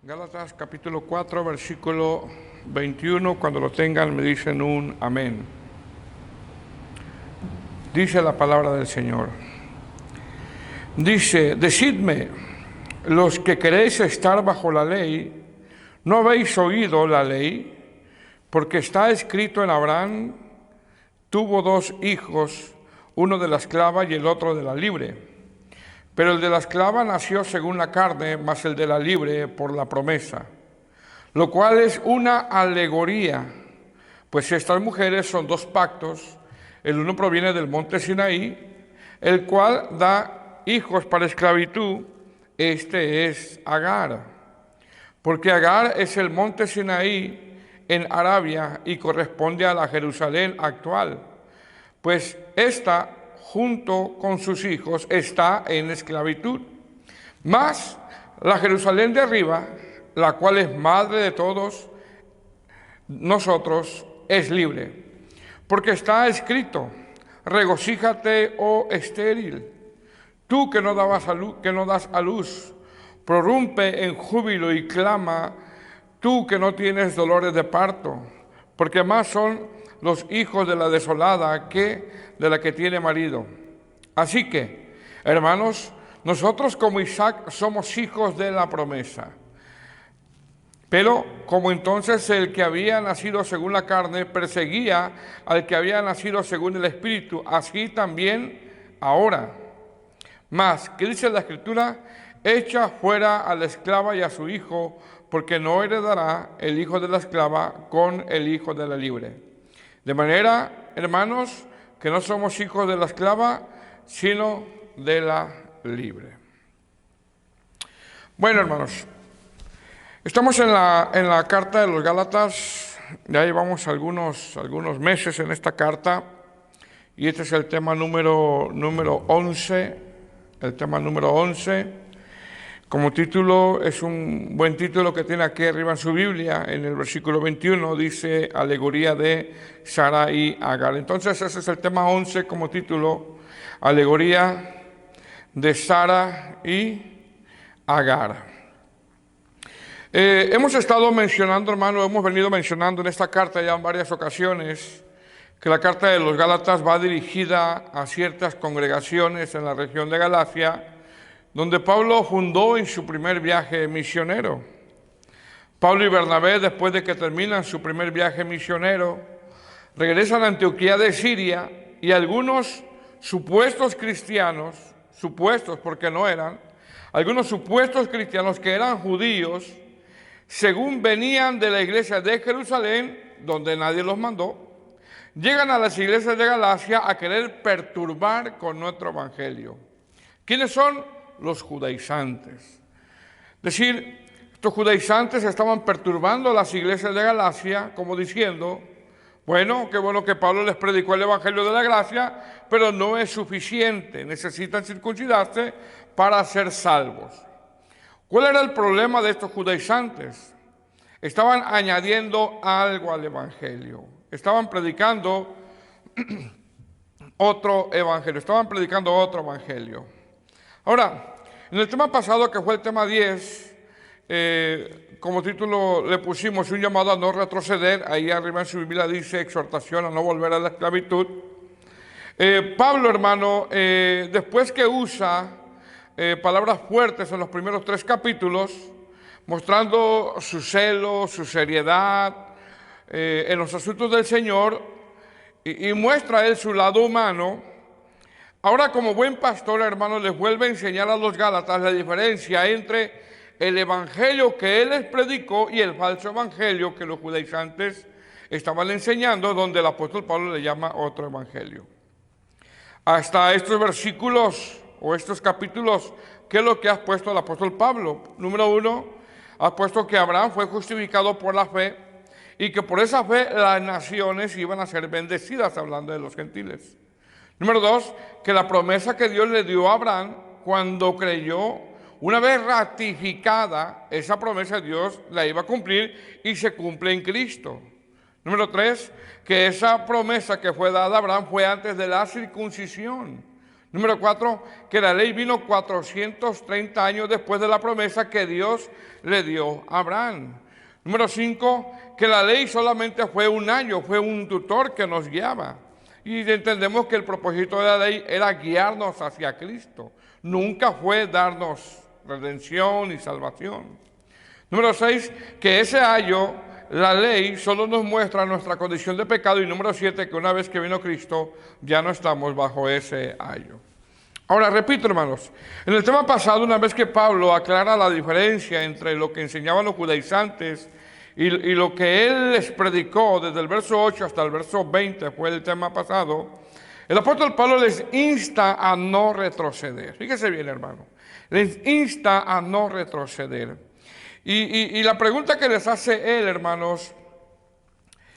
Gálatas capítulo 4, versículo 21, cuando lo tengan me dicen un amén. Dice la palabra del Señor. Dice, decidme, los que queréis estar bajo la ley, ¿no habéis oído la ley? Porque está escrito en Abraham, tuvo dos hijos, uno de la esclava y el otro de la libre. Pero el de la esclava nació según la carne, mas el de la libre por la promesa, lo cual es una alegoría, pues estas mujeres son dos pactos, el uno proviene del monte Sinaí, el cual da hijos para esclavitud, este es Agar, porque Agar es el monte Sinaí en Arabia y corresponde a la Jerusalén actual, pues esta junto con sus hijos está en esclavitud. Mas la Jerusalén de arriba, la cual es madre de todos nosotros, es libre. Porque está escrito, regocíjate, oh estéril, tú que no das a luz, prorrumpe en júbilo y clama, tú que no tienes dolores de parto, porque más son los hijos de la desolada que de la que tiene marido. Así que, hermanos, nosotros como Isaac somos hijos de la promesa. Pero como entonces el que había nacido según la carne perseguía al que había nacido según el Espíritu, así también ahora. Mas, ¿qué dice la Escritura? Echa fuera a la esclava y a su hijo, porque no heredará el hijo de la esclava con el hijo de la libre. De manera, hermanos, que no somos hijos de la esclava, sino de la libre. Bueno, hermanos, estamos en la carta de los Gálatas, ya llevamos algunos meses en esta carta, y este es el tema número 11, el tema número 11. Como título, es un buen título que tiene aquí arriba en su Biblia, en el versículo 21, dice alegoría de Sara y Agar. Entonces ese es el tema 11 como título, alegoría de Sara y Agar. Hemos estado mencionando, hermano, hemos venido mencionando en esta carta ya en varias ocasiones, que la carta de los Gálatas va dirigida a ciertas congregaciones en la región de Galacia, donde Pablo fundó en su primer viaje misionero. Pablo y Bernabé, después de que terminan su primer viaje misionero, regresan a Antioquía de Siria y algunos supuestos cristianos, supuestos porque no eran, algunos supuestos cristianos que eran judíos, según venían de la iglesia de Jerusalén, donde nadie los mandó, llegan a las iglesias de Galacia a querer perturbar con nuestro evangelio. ¿Quiénes son? Los judaizantes. Es decir, estos judaizantes estaban perturbando las iglesias de Galacia, como diciendo, bueno, qué bueno que Pablo les predicó el evangelio de la gracia, pero no es suficiente, necesitan circuncidarse para ser salvos. ¿Cuál era el problema de estos judaizantes? Estaban añadiendo algo al evangelio, estaban predicando otro evangelio, Ahora, en el tema pasado, que fue el tema 10, como título le pusimos un llamado a no retroceder, ahí arriba en su Biblia dice exhortación a no volver a la esclavitud. Pablo, hermano, después que usa palabras fuertes en los primeros 3 capítulos, mostrando su celo, su seriedad en los asuntos del Señor, y muestra él su lado humano. Ahora, como buen pastor, hermano, les vuelve a enseñar a los Gálatas la diferencia entre el evangelio que él les predicó y el falso evangelio que los judaizantes estaban enseñando, donde el apóstol Pablo le llama otro evangelio. Hasta estos versículos o estos capítulos, ¿qué es lo que ha puesto el apóstol Pablo? Número 1, ha puesto que Abraham fue justificado por la fe y que por esa fe las naciones iban a ser bendecidas, hablando de los gentiles. Número 2, que la promesa que Dios le dio a Abraham cuando creyó, una vez ratificada, esa promesa Dios la iba a cumplir y se cumple en Cristo. Número 3, que esa promesa que fue dada a Abraham fue antes de la circuncisión, Número 4, que la ley vino 430 años después de la promesa que Dios le dio a Abraham. Número 5, que la ley solamente fue un año, fue un tutor que nos guiaba. Y entendemos que el propósito de la ley era guiarnos hacia Cristo. Nunca fue darnos redención y salvación. Número 6, que ese año, la ley solo nos muestra nuestra condición de pecado. Y número 7, que una vez que vino Cristo, ya no estamos bajo ese ayo. Ahora, repito, hermanos, en el tema pasado, una vez que Pablo aclara la diferencia entre lo que enseñaban los judaizantes y lo que él les predicó desde el verso 8 hasta el verso 20, fue el tema pasado, el apóstol Pablo les insta a no retroceder. Fíjese bien, hermano, les insta a no retroceder. Y la pregunta que les hace él, hermanos,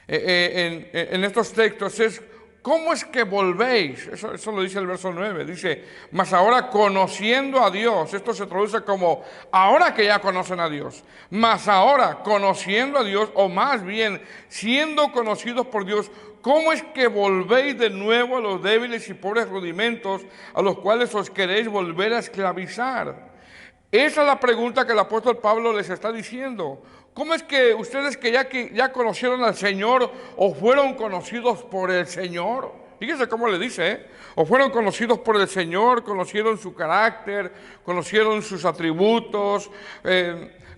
en estos textos es: ¿cómo es que volvéis? Eso lo dice el verso 9. Dice, mas ahora conociendo a Dios. Esto se traduce como, ahora que ya conocen a Dios. Mas ahora conociendo a Dios, o más bien, siendo conocidos por Dios, ¿cómo es que volvéis de nuevo a los débiles y pobres rudimentos a los cuales os queréis volver a esclavizar? Esa es la pregunta que el apóstol Pablo les está diciendo. ¿Cómo es que ustedes que ya conocieron al Señor o fueron conocidos por el Señor? Fíjense cómo le dice, o fueron conocidos por el Señor, conocieron su carácter, conocieron sus atributos,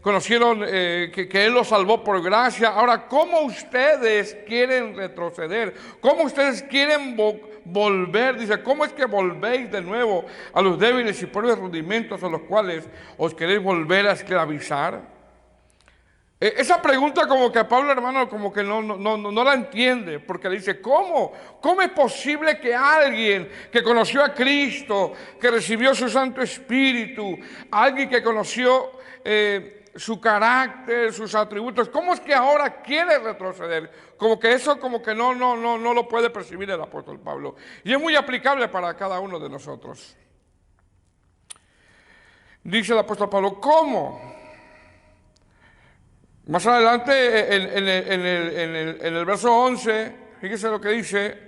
conocieron que Él los salvó por gracia. Ahora, ¿cómo ustedes quieren retroceder? ¿Cómo ustedes quieren volver? Dice, ¿cómo es que volvéis de nuevo a los débiles y pobres rudimentos a los cuales os queréis volver a esclavizar? Esa pregunta como que Pablo, hermano, como que no la entiende, porque le dice, ¿cómo? ¿Cómo es posible que alguien que conoció a Cristo, que recibió su Santo Espíritu, alguien que conoció su carácter, sus atributos, cómo es que ahora quiere retroceder? Como que eso como que no lo puede percibir el apóstol Pablo. Y es muy aplicable para cada uno de nosotros. Dice el apóstol Pablo, ¿cómo? Más adelante, en el verso 11, fíjese lo que dice,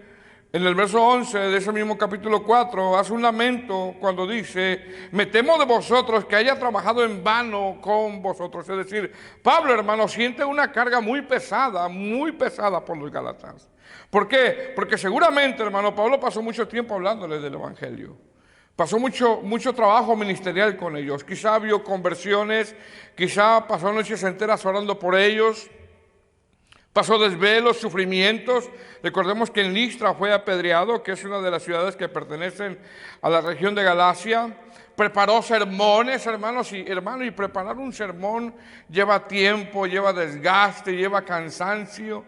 en el verso 11 de ese mismo capítulo 4, hace un lamento cuando dice, me temo de vosotros que haya trabajado en vano con vosotros. Es decir, Pablo, hermano, siente una carga muy pesada por los Gálatas. ¿Por qué? Porque seguramente, hermano, Pablo pasó mucho tiempo hablándoles del Evangelio. Pasó mucho trabajo ministerial con ellos. Quizá vio conversiones, quizá pasó noches enteras orando por ellos. Pasó desvelos, sufrimientos. Recordemos que en Listra fue apedreado, que es una de las ciudades que pertenecen a la región de Galacia. Preparó sermones, hermanos, y preparar un sermón lleva tiempo, lleva desgaste, lleva cansancio.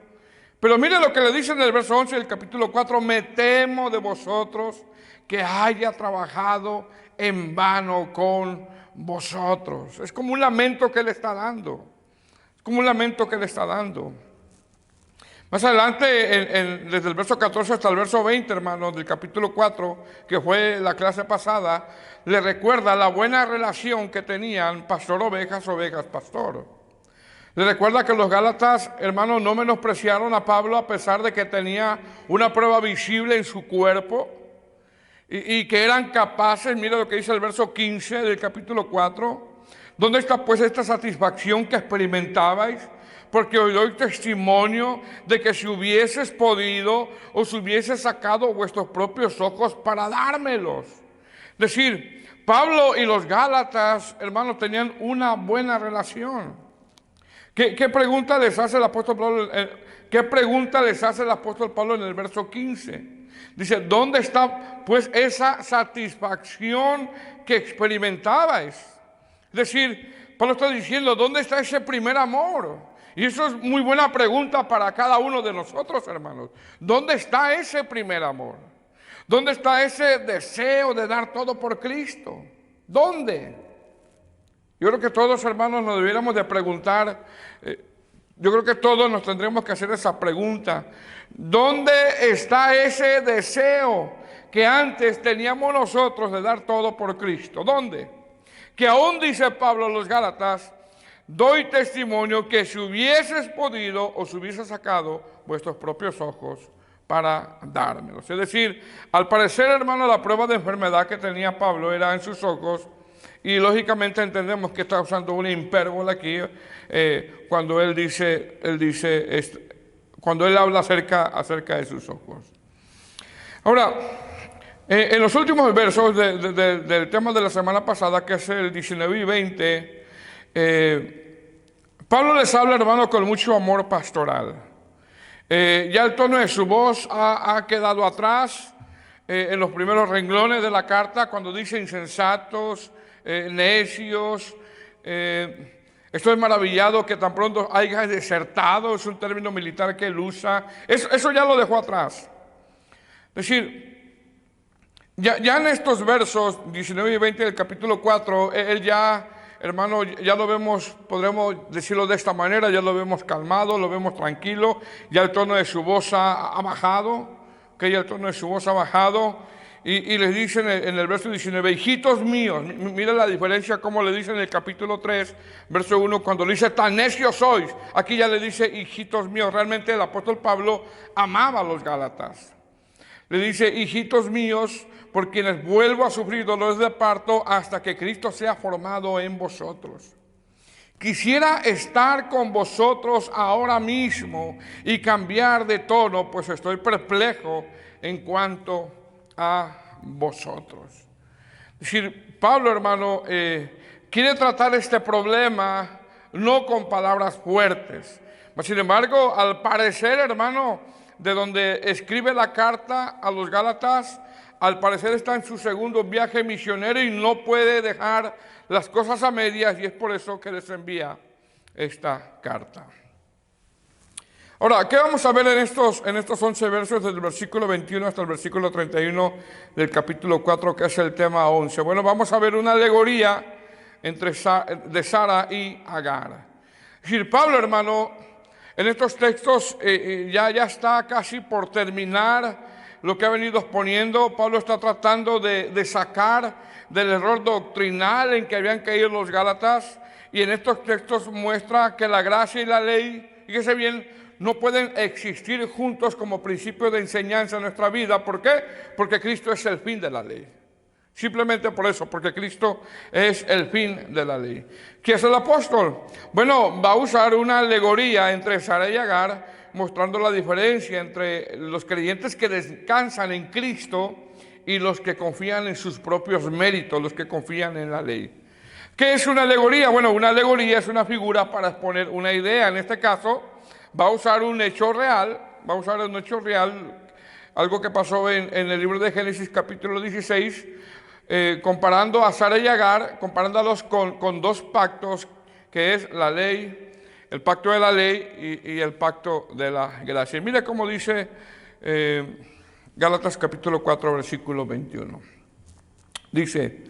Pero mire lo que le dice en el verso 11 del capítulo 4, me temo de vosotros que haya trabajado en vano con vosotros. Es como un lamento que él está dando. Es como un lamento que él está dando. Más adelante, desde el verso 14 hasta el verso 20, hermanos, del capítulo 4, que fue la clase pasada, le recuerda la buena relación que tenían pastor ovejas, pastor. Le recuerda que los Gálatas, hermanos, no menospreciaron a Pablo a pesar de que tenía una prueba visible en su cuerpo y que eran capaces, mira lo que dice el verso 15 del capítulo 4, ¿dónde está pues esta satisfacción que experimentabais? Porque os doy testimonio de que si hubieses podido, os hubiese sacado vuestros propios ojos para dármelos. Es decir, Pablo y los Gálatas, hermanos, tenían una buena relación. ¿Qué pregunta les hace el apóstol Pablo? ¿Qué pregunta les hace el apóstol Pablo en el verso 15? Dice, ¿dónde está pues esa satisfacción que experimentabais? Es decir, Pablo está diciendo, ¿dónde está ese primer amor? Y eso es muy buena pregunta para cada uno de nosotros, hermanos. ¿Dónde está ese primer amor? ¿Dónde está ese deseo de dar todo por Cristo? ¿Dónde? Yo creo que todos, hermanos, nos debiéramos de preguntar, yo creo que todos nos tendremos que hacer esa pregunta. ¿Dónde está ese deseo que antes teníamos nosotros de dar todo por Cristo? ¿Dónde? Que aún dice Pablo a los Gálatas, doy testimonio que si hubieses podido, os hubiese sacado vuestros propios ojos para dármelos. Es decir, al parecer, hermano, la prueba de enfermedad que tenía Pablo era en sus ojos, y lógicamente entendemos que está usando una hipérbole aquí cuando cuando él habla acerca de sus ojos. Ahora, en los últimos versos del tema de la semana pasada, que es el 19 y 20, Pablo les habla, hermano, con mucho amor pastoral. Ya el tono de su voz ha quedado atrás en los primeros renglones de la carta, cuando dice insensatos, necios. Estoy maravillado que tan pronto haya desertado, es un término militar que él usa. Eso ya lo dejó atrás. Es decir, ya en estos versos 19 y 20 del capítulo 4, él ya, hermano, ya lo vemos, podremos decirlo de esta manera, ya lo vemos calmado, lo vemos tranquilo, ya el tono de su voz ha bajado, que ya el tono de su voz ha bajado, y les dice en el verso 19, hijitos míos, mira la diferencia como le dice en el capítulo 3, verso 1, cuando le dice, tan necios sois, aquí ya le dice, hijitos míos. Realmente el apóstol Pablo amaba a los Gálatas. Le dice, hijitos míos, por quienes vuelvo a sufrir dolores de parto hasta que Cristo sea formado en vosotros. Quisiera estar con vosotros ahora mismo y cambiar de tono, pues estoy perplejo en cuanto a vosotros. Es decir, Pablo, hermano, quiere tratar este problema no con palabras fuertes. Sin embargo, al parecer, hermano, de donde escribe la carta a los Gálatas, al parecer está en su segundo viaje misionero y no puede dejar las cosas a medias, y es por eso que les envía esta carta. Ahora, ¿qué vamos a ver en estos 11 versos, desde el versículo 21 hasta el versículo 31 del capítulo 4, que es el tema 11? Bueno, vamos a ver una alegoría de Sara y Agar. Es decir, Pablo, hermano, en estos textos ya está casi por terminar lo que ha venido exponiendo. Pablo está tratando de sacar del error doctrinal en que habían caído los Gálatas, y en estos textos muestra que la gracia y la ley, fíjese bien, no pueden existir juntos como principio de enseñanza en nuestra vida. ¿Por qué? Porque Cristo es el fin de la ley. Simplemente por eso, porque Cristo es el fin de la ley. ¿Qué es el apóstol? Bueno, va a usar una alegoría entre Sara y Agar, mostrando la diferencia entre los creyentes que descansan en Cristo y los que confían en sus propios méritos, los que confían en la ley. ¿Qué es una alegoría? Bueno, una alegoría es una figura para exponer una idea. En este caso, va a usar un hecho real, algo que pasó en el libro de Génesis capítulo 16, comparando a Sara y Agar, comparándolos con dos pactos, que es la ley, el pacto de la ley y el pacto de la gracia. Mira cómo dice Gálatas capítulo 4, versículo 21. Dice,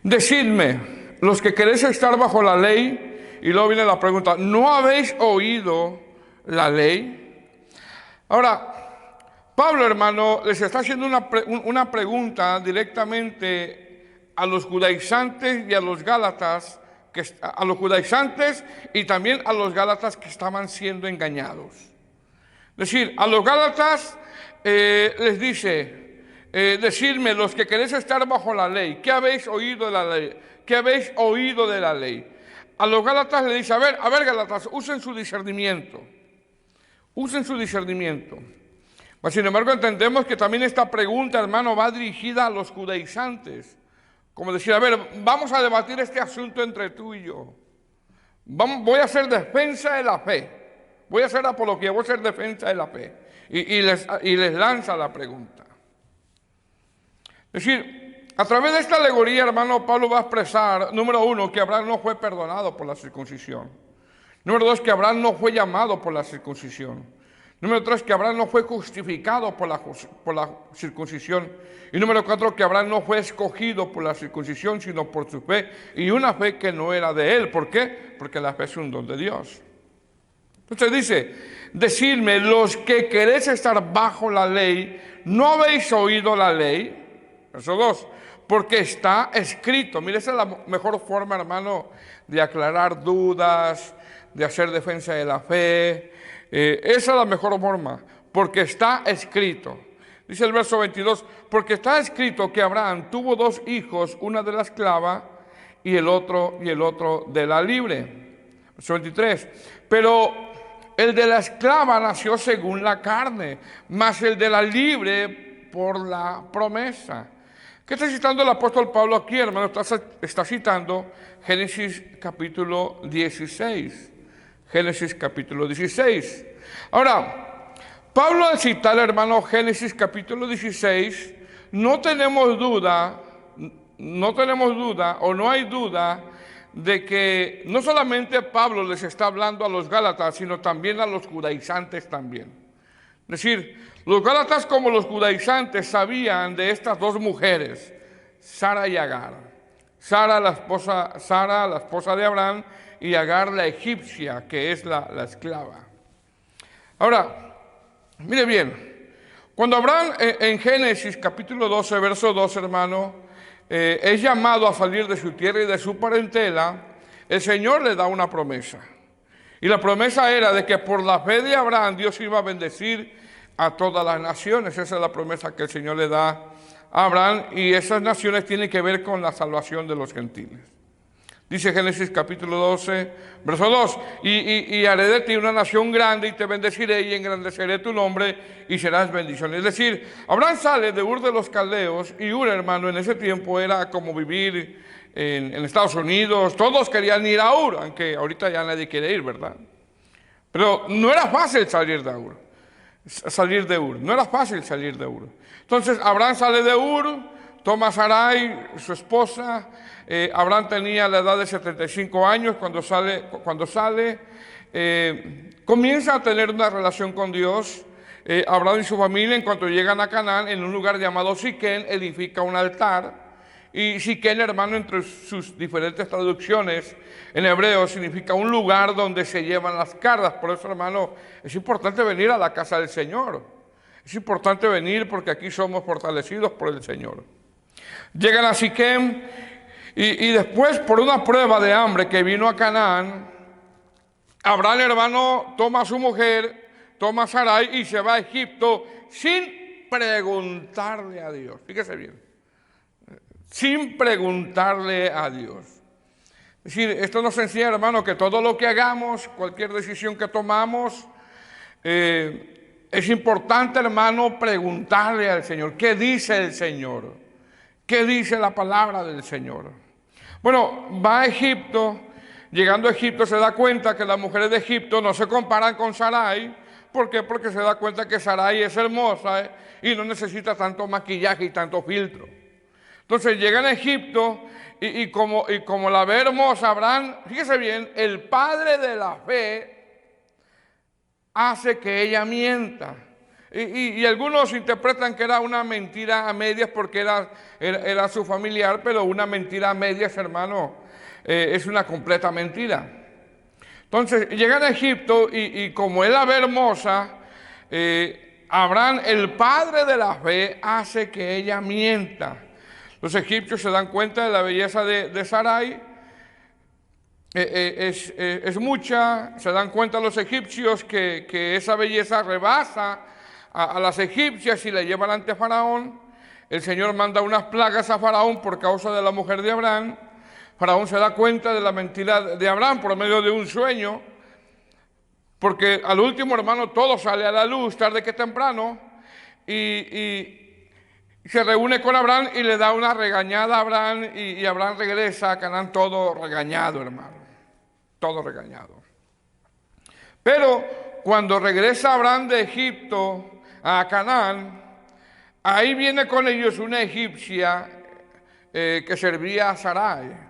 decidme, los que queréis estar bajo la ley, y luego viene la pregunta, ¿no habéis oído la ley? Ahora, Pablo, hermano, les está haciendo una pregunta directamente a los judaizantes y a los gálatas, a los judaizantes y también a los gálatas que estaban siendo engañados. Es decir, a los gálatas les dice, decidme, los que queréis estar bajo la ley, ¿qué habéis oído de la ley? ¿Qué habéis oído de la ley? A los gálatas le dice, a ver, gálatas, usen su discernimiento. Usen su discernimiento. Mas, sin embargo, entendemos que también esta pregunta, hermano, va dirigida a los judaizantes. Como decir, a ver, vamos a debatir este asunto entre tú y yo. Voy a hacer defensa de la fe. Voy a hacer apología, voy a hacer defensa de la fe. Y les lanza la pregunta. Es decir, a través de esta alegoría, hermano, Pablo va a expresar, número uno, que Abraham no fue perdonado por la circuncisión. Número dos, que Abraham no fue llamado por la circuncisión. Número tres, que Abraham no fue justificado por la circuncisión. Y número cuatro, que Abraham no fue escogido por la circuncisión, sino por su fe. Y una fe que no era de él. ¿Por qué? Porque la fe es un don de Dios. Entonces dice, decidme, los que queréis estar bajo la ley, ¿no habéis oído la ley? Verso 2. Porque está escrito. Mire, esa es la mejor forma, hermano, de aclarar dudas, de hacer defensa de la fe. Esa es la mejor forma. porque está escrito. Dice el verso 22, porque está escrito que Abraham tuvo dos hijos, una de la esclava y el otro de la libre. Verso 23, pero el de la esclava nació según la carne, mas el de la libre por la promesa. ¿Qué está citando el apóstol Pablo aquí, hermano? Está citando Génesis capítulo 16. Génesis capítulo 16. Ahora, Pablo al citar, hermano, Génesis capítulo 16, no tenemos duda o no hay duda de que no solamente Pablo les está hablando a los gálatas, sino también a los judaizantes también. Es decir, los gálatas como los judaizantes sabían de estas dos mujeres, Sara y Agar. Sara, la esposa de Abraham, y Agar, la egipcia, que es la esclava. Ahora, mire bien, cuando Abraham en Génesis capítulo 12, verso 2, hermano, es llamado a salir de su tierra y de su parentela, el Señor le da una promesa. Y la promesa era de que por la fe de Abraham Dios iba a bendecir a todas las naciones. Esa es la promesa que el Señor le da a Abraham, y esas naciones tienen que ver con la salvación de los gentiles. Dice Génesis capítulo 12, verso 2, y haré de ti una nación grande y te bendeciré y engrandeceré tu nombre y serás bendición. Es decir, Abraham sale de Ur de los Caldeos, y Ur, hermano, en ese tiempo era como vivir en Estados Unidos. Todos querían ir a Ur, aunque ahorita ya nadie quiere ir, ¿verdad? Pero no era fácil salir de Ur. No era fácil salir de Ur. Entonces Abraham sale de Ur, toma a Sarai, su esposa. Abraham tenía la edad de 75 años cuando sale, comienza a tener una relación con Dios. Abraham y su familia, en cuanto llegan a Canaán, en un lugar llamado Siquén, edifica un altar. Y Siquén, hermano, entre sus diferentes traducciones en hebreo, significa un lugar donde se llevan las cargas. Por eso, hermano, es importante venir a la casa del Señor. Es importante venir porque aquí somos fortalecidos por el Señor. Llegan a Siquén y después, por una prueba de hambre que vino a Canaán, Abraham, hermano, toma a su mujer, toma a Sarai y se va a Egipto sin preguntarle a Dios. Fíjese bien. Sin preguntarle a Dios. Es decir, esto nos enseña, hermano, que todo lo que hagamos, cualquier decisión que tomamos, es importante, hermano, preguntarle al Señor. ¿Qué dice el Señor? ¿Qué dice la palabra del Señor? Bueno, va a Egipto. Llegando a Egipto se da cuenta que las mujeres de Egipto no se comparan con Sarai. ¿Por qué? Porque se da cuenta que Sarai es hermosa y no necesita tanto maquillaje y tanto filtro. Entonces llegan a Egipto y como la ve hermosa, Abraham, fíjese bien, el padre de la fe hace que ella mienta. Y algunos interpretan que era una mentira a medias porque era su familiar, pero una mentira a medias, hermano, es una completa mentira. Entonces llegan a Egipto y como él la ve hermosa, Abraham, el padre de la fe, hace que ella mienta. Los egipcios se dan cuenta de la belleza de Sarai, es mucha. Se dan cuenta los egipcios que esa belleza rebasa a las egipcias y la llevan ante Faraón. El Señor manda unas plagas a Faraón por causa de la mujer de Abraham. Faraón se da cuenta de la mentira de Abraham por medio de un sueño, porque al último, hermano, todo sale a la luz tarde que temprano, y se reúne con Abraham y le da una regañada a Abraham, y Abraham regresa a Canaán todo regañado, hermano, todo regañado. Pero cuando regresa Abraham de Egipto a Canaán, ahí viene con ellos una egipcia que servía a Sarai,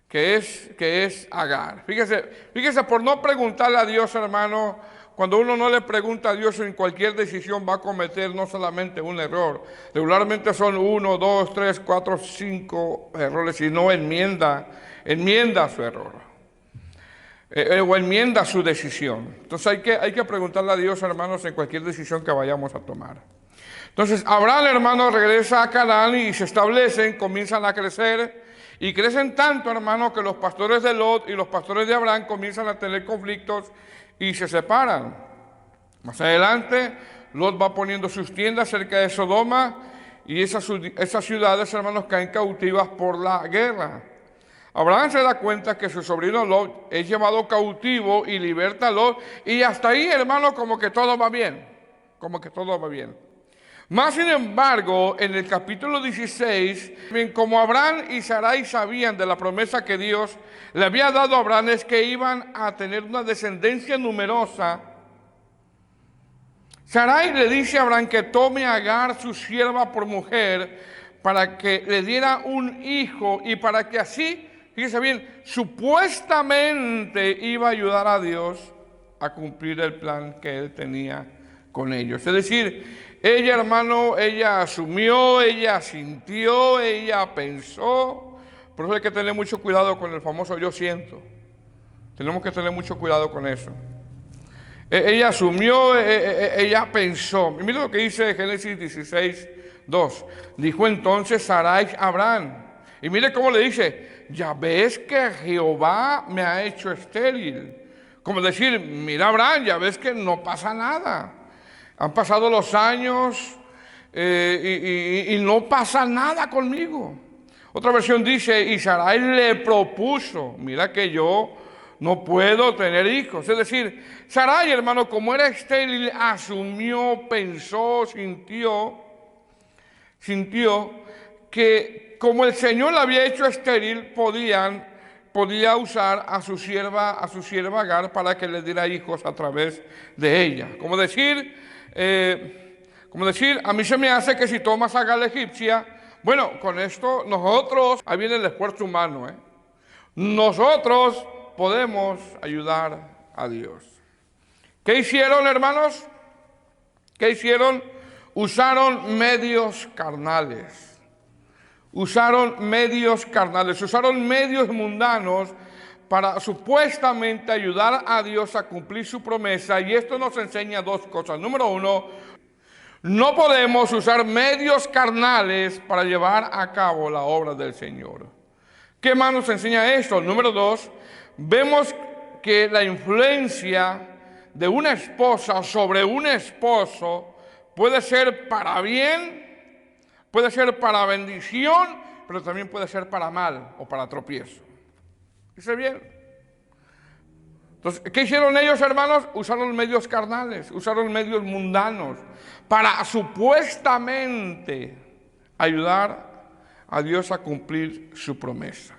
que es Agar. Fíjese, por no preguntarle a Dios, hermano, cuando uno no le pregunta a Dios en cualquier decisión va a cometer no solamente un error. Regularmente son 1, 2, 3, 4, 5 errores, y no enmienda su error. O enmienda su decisión. Entonces hay que preguntarle a Dios, hermanos, en cualquier decisión que vayamos a tomar. Entonces Abraham, hermano, regresa a Canaán y se establecen, comienzan a crecer. Y crecen tanto, hermano, que los pastores de Lot y los pastores de Abraham comienzan a tener conflictos y se separan. Más adelante, Lot va poniendo sus tiendas cerca de Sodoma y esas ciudades, hermanos, caen cautivas por la guerra. Abraham se da cuenta que su sobrino Lot es llevado cautivo y liberta a Lot, y hasta ahí, hermano, como que todo va bien, como que todo va bien. Más sin embargo, en el capítulo 16, como Abraham y Sarai sabían de la promesa que Dios le había dado a Abraham, es que iban a tener una descendencia numerosa. Sarai le dice a Abraham que tome a Agar, su sierva, por mujer, para que le diera un hijo y para que así, fíjese bien, supuestamente iba a ayudar a Dios a cumplir el plan que él tenía con ellos. Es decir, ella, hermano, ella asumió, ella sintió, ella pensó. Por eso hay que tener mucho cuidado con el famoso yo siento. Tenemos que tener mucho cuidado con eso. Ella asumió, ella pensó. Y mira lo que dice Génesis 16, 2. Dijo entonces Sarai a Abraham. Y mire cómo le dice, ya ves que Jehová me ha hecho estéril. Como decir, mira Abraham, ya ves que no pasa nada. Han pasado los años y no pasa nada conmigo. Otra versión dice, y Sarai le propuso, mira que yo no puedo tener hijos. Es decir, Sarai, hermano, como era estéril, asumió, pensó, sintió que como el Señor la había hecho estéril, podía usar a su sierva Agar para que le diera hijos a través de ella. Como decir, a mí se me hace que si tomas a Agar la egipcia, bueno, con esto nosotros, ahí viene el esfuerzo humano, nosotros podemos ayudar a Dios. ¿Qué hicieron, hermanos? ¿Qué hicieron? Usaron medios carnales. Usaron medios mundanos para supuestamente ayudar a Dios a cumplir su promesa. Y esto nos enseña dos cosas. Número uno, no podemos usar medios carnales para llevar a cabo la obra del Señor. ¿Qué más nos enseña esto? Número dos, vemos que la influencia de una esposa sobre un esposo puede ser para bien, puede ser para bendición, pero también puede ser para mal o para tropiezo. ¿Dice bien? Entonces, ¿qué hicieron ellos, hermanos? Usaron medios carnales, usaron medios mundanos para supuestamente ayudar a Dios a cumplir su promesa.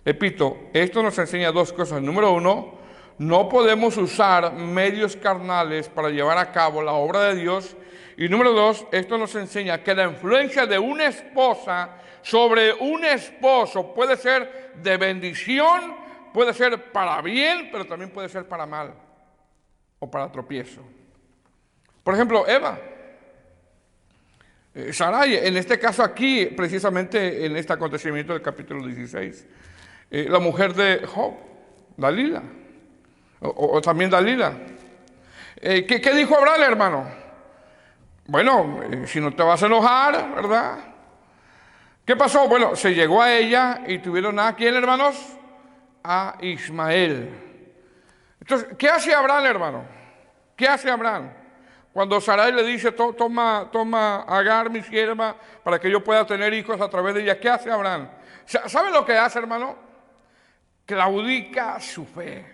Repito, esto nos enseña dos cosas. Número uno, no podemos usar medios carnales para llevar a cabo la obra de Dios. Y número dos, esto nos enseña que la influencia de una esposa sobre un esposo puede ser de bendición, puede ser para bien, pero también puede ser para mal o para tropiezo. Por ejemplo, Eva, Sarai, en este caso aquí, precisamente en este acontecimiento del capítulo 16, la mujer de Job, Dalila, o también Dalila. ¿Qué dijo Abraham, hermano? Bueno, si no te vas a enojar, ¿verdad? ¿Qué pasó? Bueno, se llegó a ella y tuvieron a ¿quién, hermanos? A Ismael. Entonces, ¿qué hace Abraham, hermano? ¿Qué hace Abraham? Cuando Sarai le dice, toma Agar, mi sierva, para que yo pueda tener hijos a través de ella, ¿qué hace Abraham? ¿Sabe lo que hace, hermano? Claudica su fe.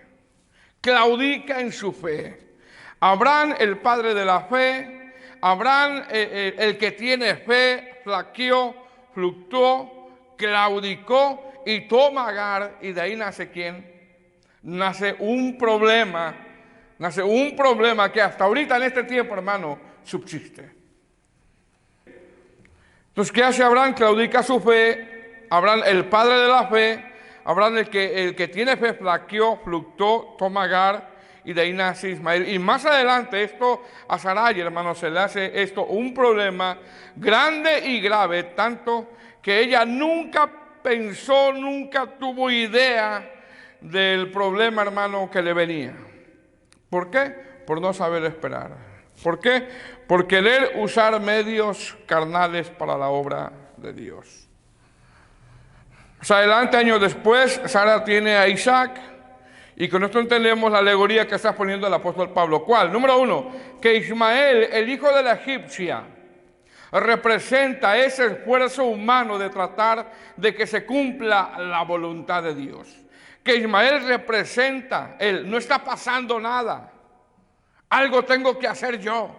Claudica en su fe. Abraham, el padre de la fe, Abraham, el que tiene fe, flaqueó, fluctuó, claudicó y toma Agar, y de ahí nace ¿quién? Nace un problema que hasta ahorita en este tiempo, hermano, subsiste. Entonces, ¿qué hace Abraham? Claudica su fe. Abraham, el padre de la fe. Abraham, el que tiene fe, flaqueó, fluctuó, toma Agar, y de ahí nace Ismael. Y más adelante esto a Sarai, hermano, se le hace esto un problema grande y grave, tanto que ella nunca pensó, nunca tuvo idea del problema, hermano, que le venía. ¿Por qué? Por no saber esperar. ¿Por qué? Por querer usar medios carnales para la obra de Dios. Más adelante, años después, Sara tiene a Isaac. Y con esto entendemos la alegoría que está poniendo el apóstol Pablo. ¿Cuál? Número 1, que Ismael, el hijo de la egipcia, representa ese esfuerzo humano de tratar de que se cumpla la voluntad de Dios. Que Ismael representa, él no está pasando nada, algo tengo que hacer yo.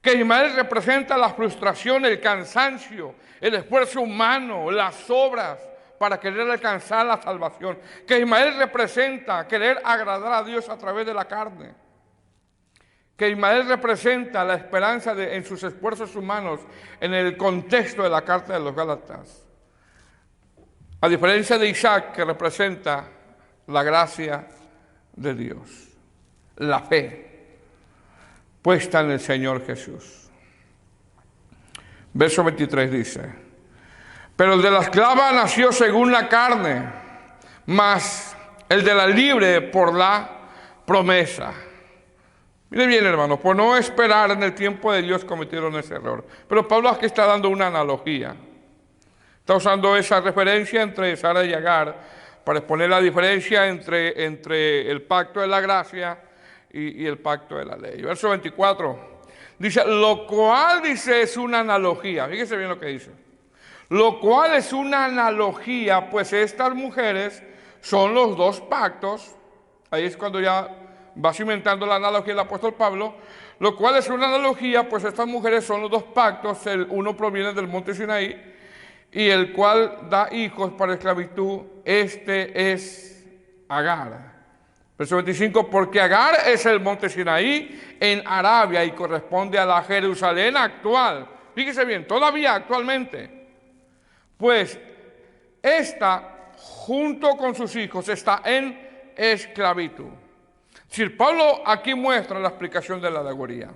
Que Ismael representa la frustración, el cansancio, el esfuerzo humano, las obras para querer alcanzar la salvación. Que Ismael representa querer agradar a Dios a través de la carne. Que Ismael representa la esperanza en sus esfuerzos humanos en el contexto de la carta de los Gálatas. A diferencia de Isaac, que representa la gracia de Dios, la fe puesta en el Señor Jesús. Verso 23 dice: pero el de la esclava nació según la carne, mas el de la libre por la promesa. Mire bien, hermanos, por no esperar en el tiempo de Dios cometieron ese error. Pero Pablo aquí está dando una analogía. Está usando esa referencia entre Sara y Agar para exponer la diferencia entre el pacto de la gracia y el pacto de la ley. Verso 24 dice, lo cual dice es una analogía. Fíjese bien lo que dice. Lo cual es una analogía, pues estas mujeres son los dos pactos. Ahí es cuando ya va cimentando la analogía el apóstol Pablo. Lo cual es una analogía, pues estas mujeres son los dos pactos. El uno proviene del monte Sinaí, y el cual da hijos para esclavitud. Este es Agar. Verso 25, porque Agar es el monte Sinaí en Arabia y corresponde a la Jerusalén actual. Fíjese bien, todavía actualmente. Pues esta, junto con sus hijos, está en esclavitud. Si Pablo aquí muestra la explicación de la alegoría.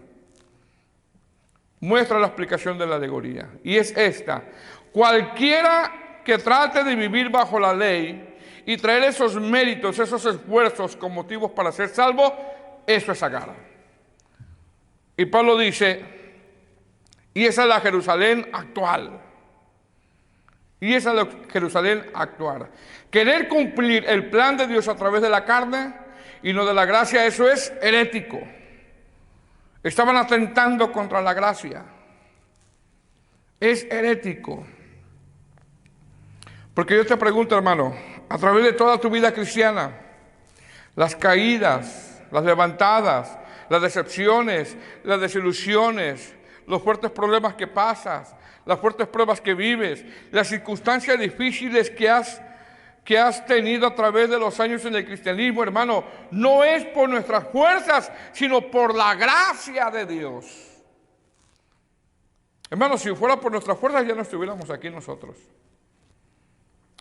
Muestra la explicación de la alegoría. Y es esta. Cualquiera que trate de vivir bajo la ley y traer esos méritos, esos esfuerzos con motivos para ser salvo, eso es Agar. Y Pablo dice, y esa es la Jerusalén actual. Y esa es la Jerusalén actual. Querer cumplir el plan de Dios a través de la carne y no de la gracia, eso es herético. Estaban atentando contra la gracia. Es herético. Porque yo te pregunto, hermano, a través de toda tu vida cristiana, las caídas, las levantadas, las decepciones, las desilusiones, los fuertes problemas que pasas, las fuertes pruebas que vives, las circunstancias difíciles que has tenido a través de los años en el cristianismo, hermano, no es por nuestras fuerzas, sino por la gracia de Dios. Hermano, si fuera por nuestras fuerzas ya no estuviéramos aquí nosotros.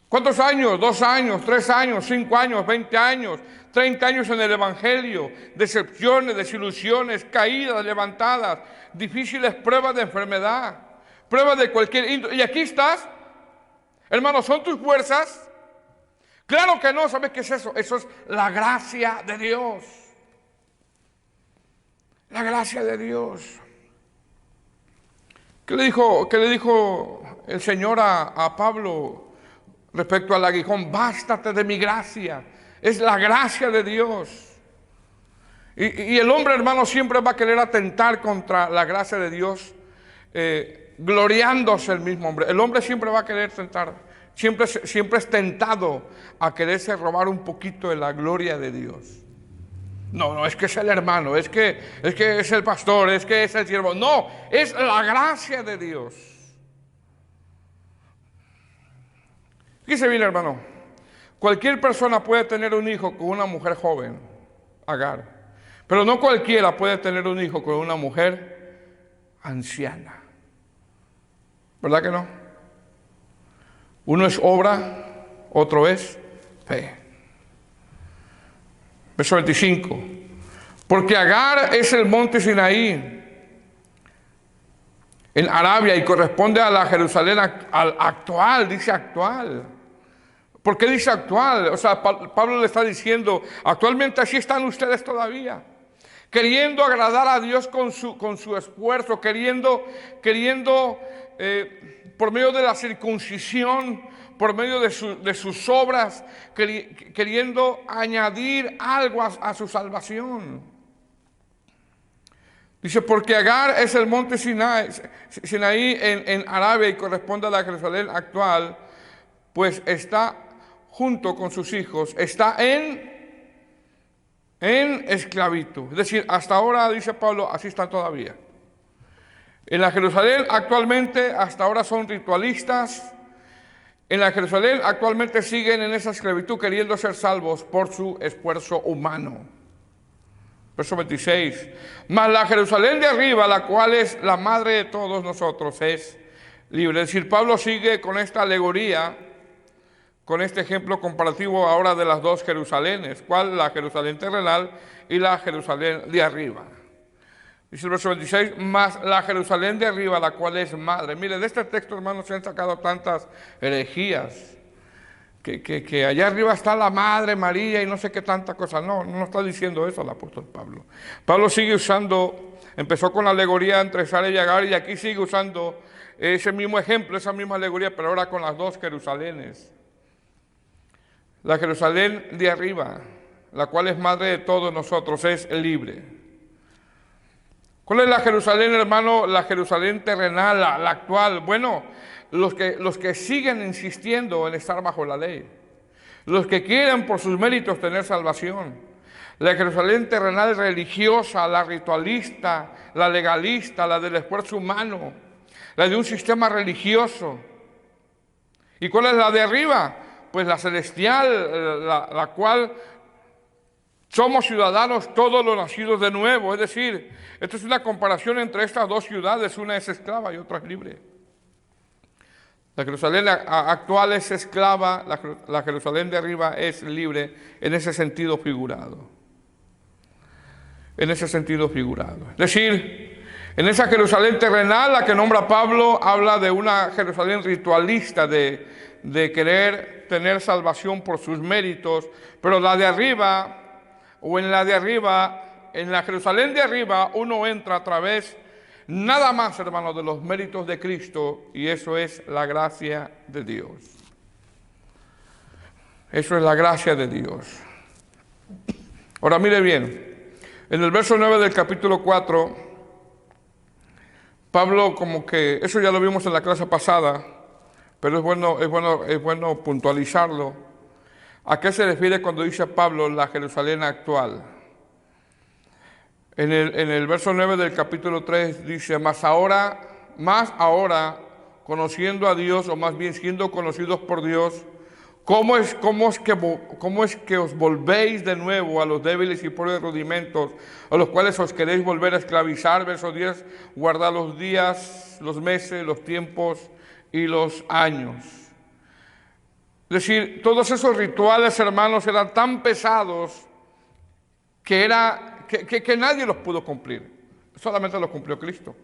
¿Cuántos años? 2 años, 3 años, 5 años, 20 años, 30 años en el Evangelio, decepciones, desilusiones, caídas, levantadas, difíciles pruebas de enfermedad, pruebas de cualquier índole. Y aquí estás, hermano, ¿son tus fuerzas? Claro que no. ¿Sabes qué es eso? Eso es la gracia de Dios. La gracia de Dios. ¿Qué le dijo el Señor a Pablo respecto al aguijón? Bástate de mi gracia. Es la gracia de Dios. Y el hombre, hermano, siempre va a querer atentar contra la gracia de Dios, gloriándose el mismo hombre. El hombre siempre va a querer tentar, siempre es tentado a quererse robar un poquito de la gloria de Dios. No, es que es el hermano, es que es el pastor, es que es el siervo. No, es la gracia de Dios. Fíjese bien, hermano. Cualquier persona puede tener un hijo con una mujer joven, Agar. Pero no cualquiera puede tener un hijo con una mujer anciana. ¿Verdad que no? Uno es obra, otro es fe. Verso 25. Porque Agar es el monte Sinaí en Arabia y corresponde a la Jerusalén actual, dice actual. ¿Por qué dice actual? O sea, Pablo le está diciendo, actualmente así están ustedes todavía, queriendo agradar a Dios con su esfuerzo, queriendo por medio de la circuncisión por medio de sus obras, queriendo añadir algo a su salvación. Dice, porque Agar es el monte Sinaí en Arabia y corresponde a la Jerusalén actual, pues está junto con sus hijos, está en esclavitud. Es decir, hasta ahora, dice Pablo, así están todavía. En la Jerusalén actualmente, hasta ahora son ritualistas. En la Jerusalén actualmente siguen en esa esclavitud queriendo ser salvos por su esfuerzo humano. Verso 26. Mas la Jerusalén de arriba, la cual es la madre de todos nosotros, es libre. Es decir, Pablo sigue con esta alegoría, con este ejemplo comparativo ahora de las dos Jerusalenes. ¿Cuál? La Jerusalén terrenal y la Jerusalén de arriba. Dice el verso 26, mas la Jerusalén de arriba, la cual es madre. Mire, de este texto, hermanos, se han sacado tantas herejías, que allá arriba está la Madre María y no sé qué tanta cosa. No está diciendo eso el apóstol Pablo. Pablo sigue usando, empezó con la alegoría entre Sara y Agar, y aquí sigue usando ese mismo ejemplo, esa misma alegoría, pero ahora con las dos Jerusalenes. La Jerusalén de arriba, la cual es madre de todos nosotros, es libre. ¿Cuál es la Jerusalén, hermano? La Jerusalén terrenal, la actual. Bueno, los que siguen insistiendo en estar bajo la ley. Los que quieren por sus méritos tener salvación. La Jerusalén terrenal religiosa, la ritualista, la legalista, la del esfuerzo humano, la de un sistema religioso. ¿Y cuál es la de arriba? Pues la celestial, la cual somos ciudadanos todos los nacidos de nuevo. Es decir, esto es una comparación entre estas dos ciudades, una es esclava y otra es libre. La Jerusalén actual es esclava, la Jerusalén de arriba es libre en ese sentido figurado. En ese sentido figurado. Es decir, en esa Jerusalén terrenal, la que nombra Pablo, habla de una Jerusalén ritualista, de querer tener salvación por sus méritos, pero la de arriba, o en la de arriba, en la Jerusalén de arriba, uno entra a través, nada más, hermanos, de los méritos de Cristo, y eso es la gracia de Dios. Eso es la gracia de Dios. Ahora mire bien, en el verso 9 del capítulo 4, Pablo como que, eso ya lo vimos en la clase pasada, pero es bueno puntualizarlo. ¿A qué se refiere cuando dice Pablo la Jerusalén actual? En el verso 9 del capítulo 3 dice, más ahora, conociendo a Dios, o más bien siendo conocidos por Dios, ¿cómo es que os volvéis de nuevo a los débiles y pobres rudimentos, a los cuales os queréis volver a esclavizar? Verso 10, guardad los días, los meses, los tiempos y los años. Es decir, todos esos rituales, hermanos, eran tan pesados que nadie los pudo cumplir. Solamente los cumplió Cristo.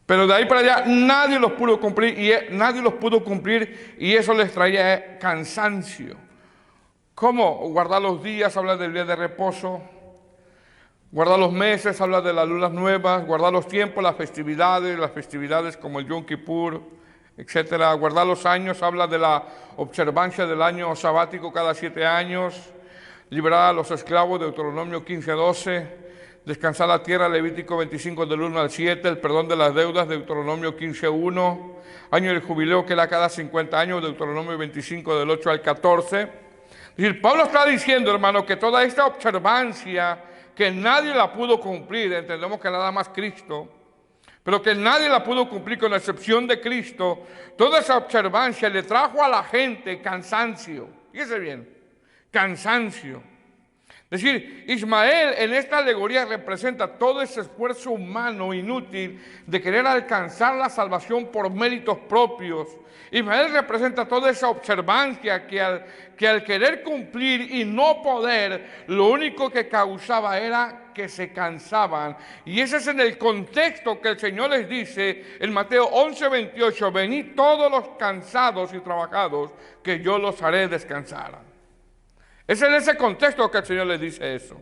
Pero de ahí para allá nadie los pudo cumplir y eso les traía cansancio. ¿Cómo? Guardar los días, habla del día de reposo. Guardar los meses, habla de las lunas nuevas. Guardar los tiempos, las festividades como el Yom Kippur, etcétera. Guardar los años, habla de la observancia del año sabático cada 7 años. Liberar a los esclavos, Deuteronomio 15:12. Descansar la tierra, Levítico 25 del 1 al 7. El perdón de las deudas, Deuteronomio 15:1. Año del jubileo, que era cada 50 años, Deuteronomio 25 del 8 al 14. Es decir, Pablo está diciendo, hermano, que toda esta observancia que nadie la pudo cumplir, entendemos que nada más Cristo, pero que nadie la pudo cumplir con la excepción de Cristo, toda esa observancia le trajo a la gente cansancio. Fíjese bien, cansancio. Es decir, Ismael en esta alegoría representa todo ese esfuerzo humano inútil de querer alcanzar la salvación por méritos propios. Ismael representa toda esa observancia que al querer cumplir y no poder, lo único que causaba era que se cansaban. Y ese es en el contexto que el Señor les dice en Mateo 11:28, venid todos los cansados y trabajados, que yo los haré descansar. Es en ese contexto que el Señor les dice eso.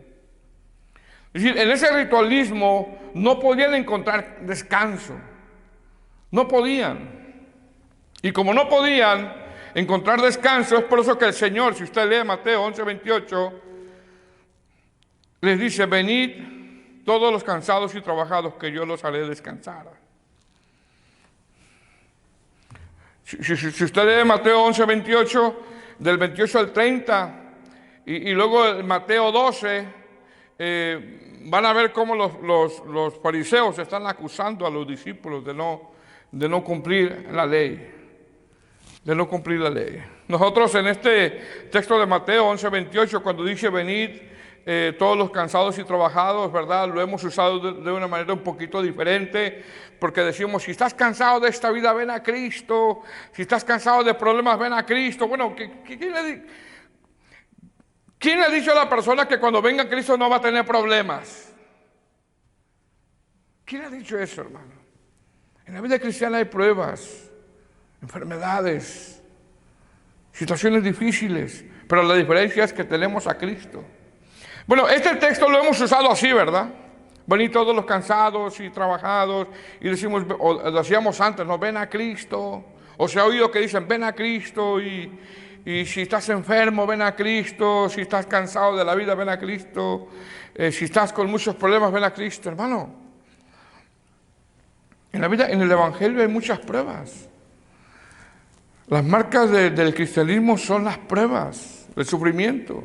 Es decir, en ese ritualismo no podían encontrar descanso. No podían. Y como no podían, encontrar descanso. Es por eso que el Señor, si usted lee Mateo 11:28, les dice: venid todos los cansados y trabajados, que yo los haré descansar. Si usted lee Mateo 11:28, del 28 al 30, y luego el Mateo 12, van a ver cómo los fariseos están acusando a los discípulos de no cumplir la ley. De no cumplir la ley. Nosotros en este texto de Mateo 11:28, cuando dice venid todos los cansados y trabajados, ¿verdad? Lo hemos usado de una manera un poquito diferente, porque decimos: si estás cansado de esta vida, ven a Cristo. Si estás cansado de problemas, ven a Cristo. Bueno, ¿quién le ha dicho a la persona que cuando venga a Cristo no va a tener problemas? ¿Quién ha dicho eso, hermano? En la vida cristiana hay pruebas, enfermedades, situaciones difíciles, pero la diferencia es que tenemos a Cristo. Bueno, este texto lo hemos usado así, ¿verdad? Venid todos los cansados y trabajados, y decimos, o decíamos antes, no, ven a Cristo. O se ha oído que dicen, ven a Cristo, y si estás enfermo, ven a Cristo. Si estás cansado de la vida, ven a Cristo. Si estás con muchos problemas, ven a Cristo, hermano. En la vida, en el Evangelio hay muchas pruebas. Las marcas del cristianismo son las pruebas, el sufrimiento.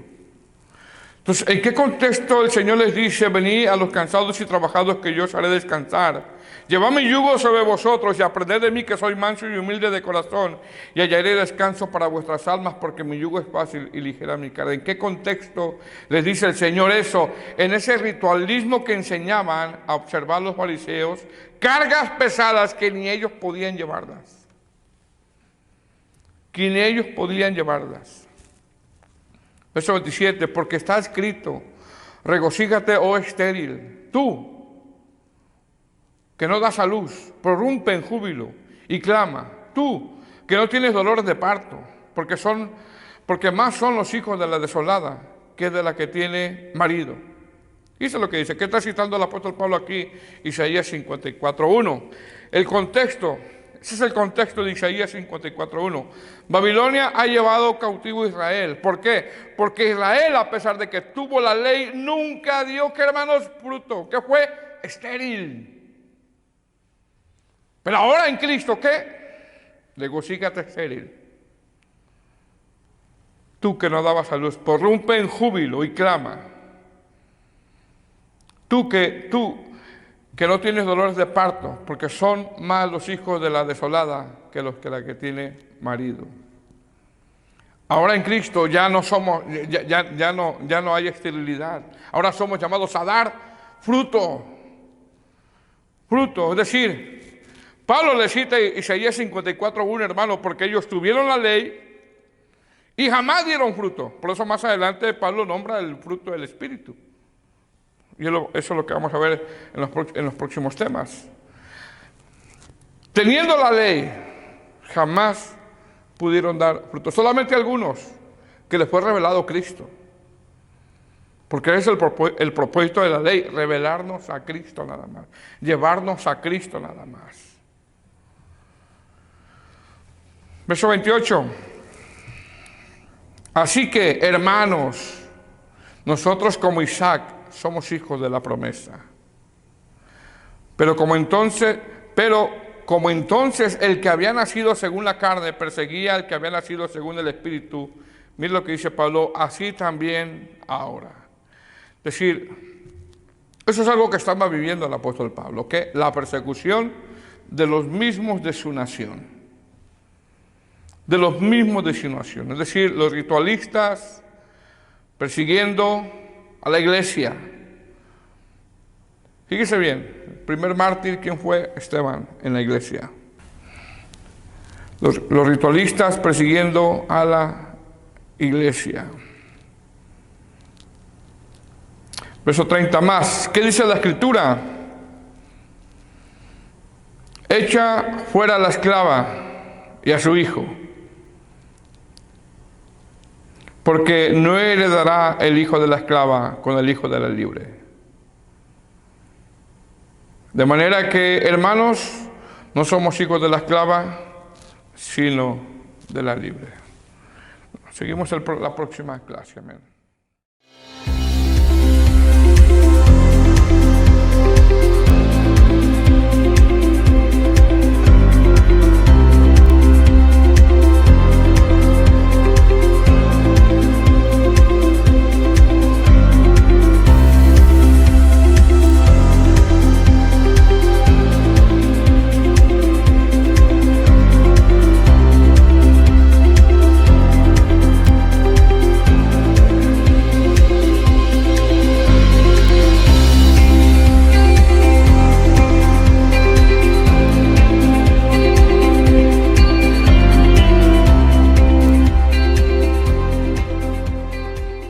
Entonces, ¿en qué contexto el Señor les dice: venid a los cansados y trabajados, que yo os haré descansar? Llevad mi yugo sobre vosotros y aprended de mí, que soy manso y humilde de corazón, y hallaré descanso para vuestras almas, porque mi yugo es fácil y ligera mi carga. ¿En qué contexto les dice el Señor eso? En ese ritualismo que enseñaban a observar los fariseos, cargas pesadas que ni ellos podían llevarlas. Que ni ellos podían llevarlas. Verso 27, porque está escrito: regocíjate, oh estéril, tú, que no das a luz, prorrumpe en júbilo y clama, tú, que no tienes dolores de parto, porque más son los hijos de la desolada que de la que tiene marido. Y eso es lo que dice. ¿Qué está citando el apóstol Pablo aquí? Isaías 54:1. El contexto. Ese es el contexto de Isaías 54:1. Babilonia ha llevado cautivo a Israel. ¿Por qué? Porque Israel, a pesar de que tuvo la ley, nunca dio, ¿qué, hermanos? Fruto. ¿Qué fue? Estéril. Pero ahora en Cristo, ¿qué? Regocíjate, estéril. Tú que no dabas a luz, prorrumpe en júbilo y clama. Tú que no tienes dolores de parto, porque son más los hijos de la desolada que la que tiene marido. Ahora en Cristo ya no somos, ya no hay esterilidad. Ahora somos llamados a dar fruto. Fruto, es decir, Pablo le cita Isaías 54:1, hermano, porque ellos tuvieron la ley y jamás dieron fruto. Por eso más adelante Pablo nombra el fruto del Espíritu. Y eso es lo que vamos a ver en los próximos temas. Teniendo la ley, jamás pudieron dar fruto. Solamente algunos que les fue revelado Cristo. Porque es el propósito de la ley, revelarnos a Cristo nada más. Llevarnos a Cristo nada más. Verso 28. Así que, hermanos, nosotros como Isaac somos hijos de la promesa. Pero como entonces el que había nacido según la carne perseguía al que había nacido según el Espíritu, mira lo que dice Pablo, así también ahora. Es decir, eso es algo que estaba viviendo el apóstol Pablo, que la persecución de los mismos de su nación. De los mismos de su nación. Es decir, los ritualistas persiguiendo a la iglesia. Fíjese bien, el primer mártir, ¿quién fue? Esteban, en la iglesia. Los ritualistas persiguiendo a la iglesia. Verso 30 más. ¿Qué dice la Escritura? Echa fuera a la esclava y a su hijo, porque no heredará el hijo de la esclava con el hijo de la libre. De manera que, hermanos, no somos hijos de la esclava, sino de la libre. Seguimos la próxima clase. Amén.